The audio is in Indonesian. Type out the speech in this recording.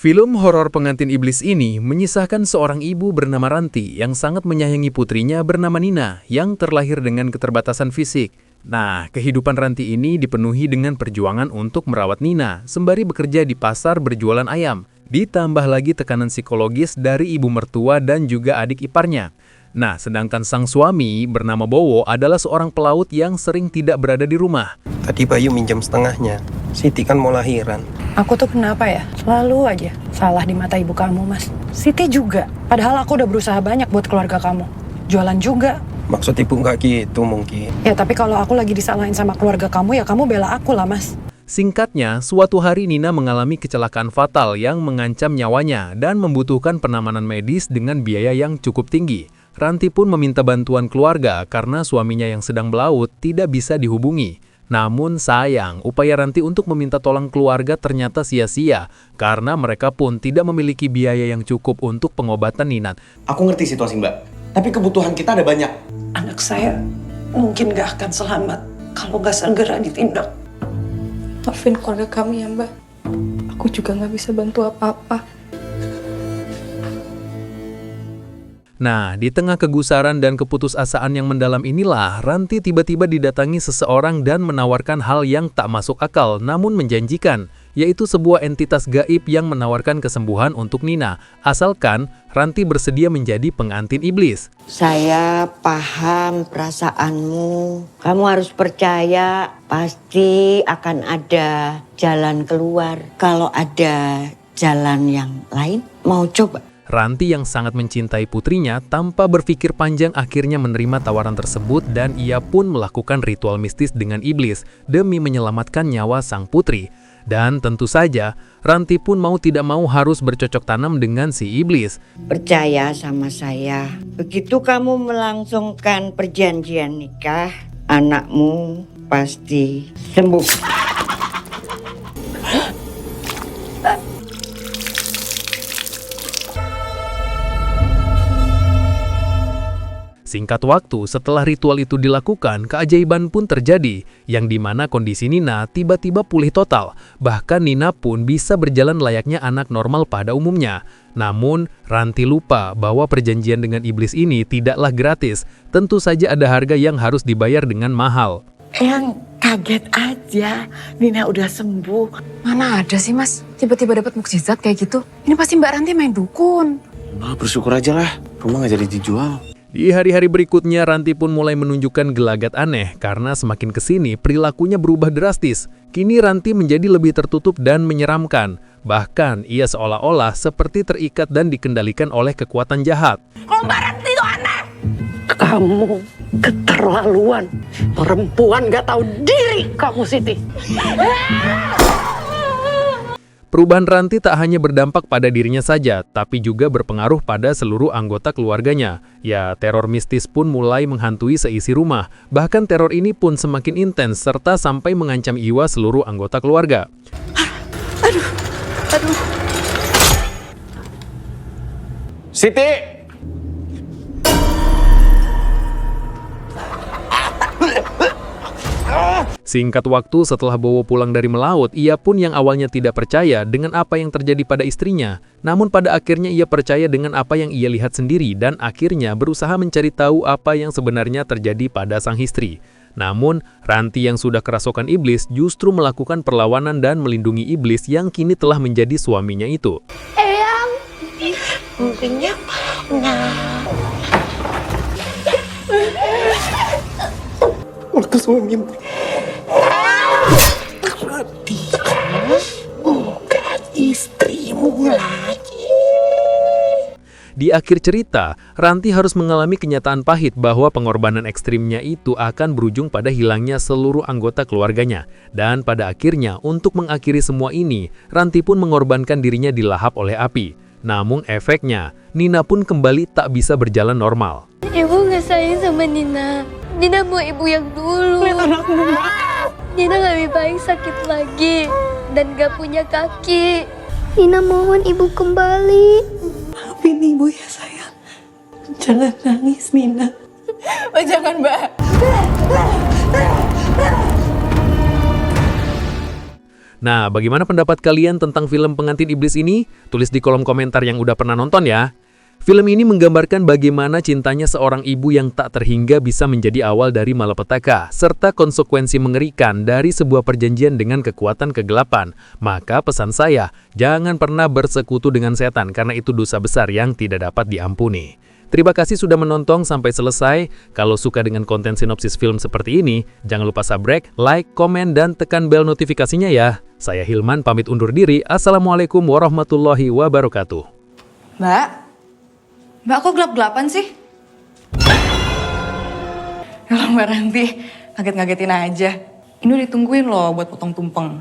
Film horor Pengantin Iblis ini menyisahkan seorang ibu bernama Ranti yang sangat menyayangi putrinya bernama Nina yang terlahir dengan keterbatasan fisik. Nah, kehidupan Ranti ini dipenuhi dengan perjuangan untuk merawat Nina sembari bekerja di pasar berjualan ayam. Ditambah lagi tekanan psikologis dari ibu mertua dan juga adik iparnya. Nah, sedangkan sang suami bernama Bowo adalah seorang pelaut yang sering tidak berada di rumah. Tadi Bayu minjam setengahnya. Siti kan mau lahiran. Aku tuh kenapa ya? Selalu aja salah di mata ibu kamu, Mas. Siti juga. Padahal aku udah berusaha banyak buat keluarga kamu. Jualan juga. Maksud ibu nggak gitu mungkin. Ya tapi kalau aku lagi disalahin sama keluarga kamu, ya kamu bela aku lah, Mas. Singkatnya, suatu hari Nina mengalami kecelakaan fatal yang mengancam nyawanya dan membutuhkan penanganan medis dengan biaya yang cukup tinggi. Ranti pun meminta bantuan keluarga karena suaminya yang sedang melaut tidak bisa dihubungi. Namun sayang, upaya Ranti untuk meminta tolong keluarga ternyata sia-sia karena mereka pun tidak memiliki biaya yang cukup untuk pengobatan Nina. Aku ngerti situasi Mbak, tapi kebutuhan kita ada banyak. Anak saya mungkin gak akan selamat kalau gak segera ditindak. Maafin keluarga kami ya Mbak. Aku juga gak bisa bantu apa-apa. Nah, di tengah kegusaran dan keputusasaan yang mendalam inilah, Ranti tiba-tiba didatangi seseorang dan menawarkan hal yang tak masuk akal namun menjanjikan, yaitu sebuah entitas gaib yang menawarkan kesembuhan untuk Nina, asalkan Ranti bersedia menjadi pengantin iblis. Saya paham perasaanmu. Kamu harus percaya, pasti akan ada jalan keluar. Kalau ada jalan yang lain, mau coba? Ranti yang sangat mencintai putrinya tanpa berpikir panjang akhirnya menerima tawaran tersebut dan ia pun melakukan ritual mistis dengan iblis demi menyelamatkan nyawa sang putri. Dan tentu saja, Ranti pun mau tidak mau harus bercocok tanam dengan si iblis. Percaya sama saya. Begitu kamu melangsungkan perjanjian nikah, anakmu pasti sembuh. Singkat waktu setelah ritual itu dilakukan, keajaiban pun terjadi, yang dimana kondisi Nina tiba-tiba pulih total. Bahkan Nina pun bisa berjalan layaknya anak normal pada umumnya. Namun, Ranti lupa bahwa perjanjian dengan iblis ini tidaklah gratis. Tentu saja ada harga yang harus dibayar dengan mahal. Eyang kaget aja, Nina udah sembuh. Mana ada sih Mas, tiba-tiba dapat mukjizat kayak gitu. Ini pasti Mbak Ranti main dukun. Nah, bersyukur aja lah, rumah nggak jadi dijual. Di hari-hari berikutnya, Ranti pun mulai menunjukkan gelagat aneh karena semakin kesini perilakunya berubah drastis. Kini Ranti menjadi lebih tertutup dan menyeramkan. Bahkan ia seolah-olah seperti terikat dan dikendalikan oleh kekuatan jahat. Kalau Mbak Ranti itu aneh. Kamu keterlaluan. Perempuan gak tahu diri kamu, Siti. Perubahan Ranti tak hanya berdampak pada dirinya saja, tapi juga berpengaruh pada seluruh anggota keluarganya. Ya, teror mistis pun mulai menghantui seisi rumah. Bahkan teror ini pun semakin intens serta sampai mengancam jiwa seluruh anggota keluarga. Aduh. Siti! Singkat waktu setelah Bowo pulang dari melaut, ia pun yang awalnya tidak percaya dengan apa yang terjadi pada istrinya. Namun pada akhirnya ia percaya dengan apa yang ia lihat sendiri dan akhirnya berusaha mencari tahu apa yang sebenarnya terjadi pada sang istri. Namun, Ranti yang sudah kerasukan iblis justru melakukan perlawanan dan melindungi iblis yang kini telah menjadi suaminya itu. Eyang, mungkinnya Waktu suami bukan istrimu lagi. Di akhir cerita, Ranti harus mengalami kenyataan pahit bahwa pengorbanan ekstrimnya itu akan berujung pada hilangnya seluruh anggota keluarganya. Dan pada akhirnya, untuk mengakhiri semua ini, Ranti pun mengorbankan dirinya dilahap oleh api. Namun efeknya, Nina pun kembali tak bisa berjalan normal. Ibu gak sayang sama Nina. Nina mau ibu yang dulu. Nina lebih baik sakit lagi dan gak punya kaki. Nina mohon ibu kembali. Maafin ibu ya sayang. Jangan nangis, Nina. Oh jangan Mbak. Nah, bagaimana pendapat kalian tentang film Pengantin Iblis ini? Tulis di kolom komentar yang udah pernah nonton ya. Film ini menggambarkan bagaimana cintanya seorang ibu yang tak terhingga bisa menjadi awal dari malapetaka, serta konsekuensi mengerikan dari sebuah perjanjian dengan kekuatan kegelapan. Maka pesan saya, jangan pernah bersekutu dengan setan karena itu dosa besar yang tidak dapat diampuni. Terima kasih sudah menonton sampai selesai. Kalau suka dengan konten sinopsis film seperti ini, jangan lupa subscribe, like, komen, dan tekan bel notifikasinya ya. Saya Hilman pamit undur diri. Assalamualaikum warahmatullahi wabarakatuh. Mbak kok gelap-gelapan sih? Kalau Mbak Ranti, ngaget-ngagetin aja. Ini udah ditungguin loh buat potong tumpeng.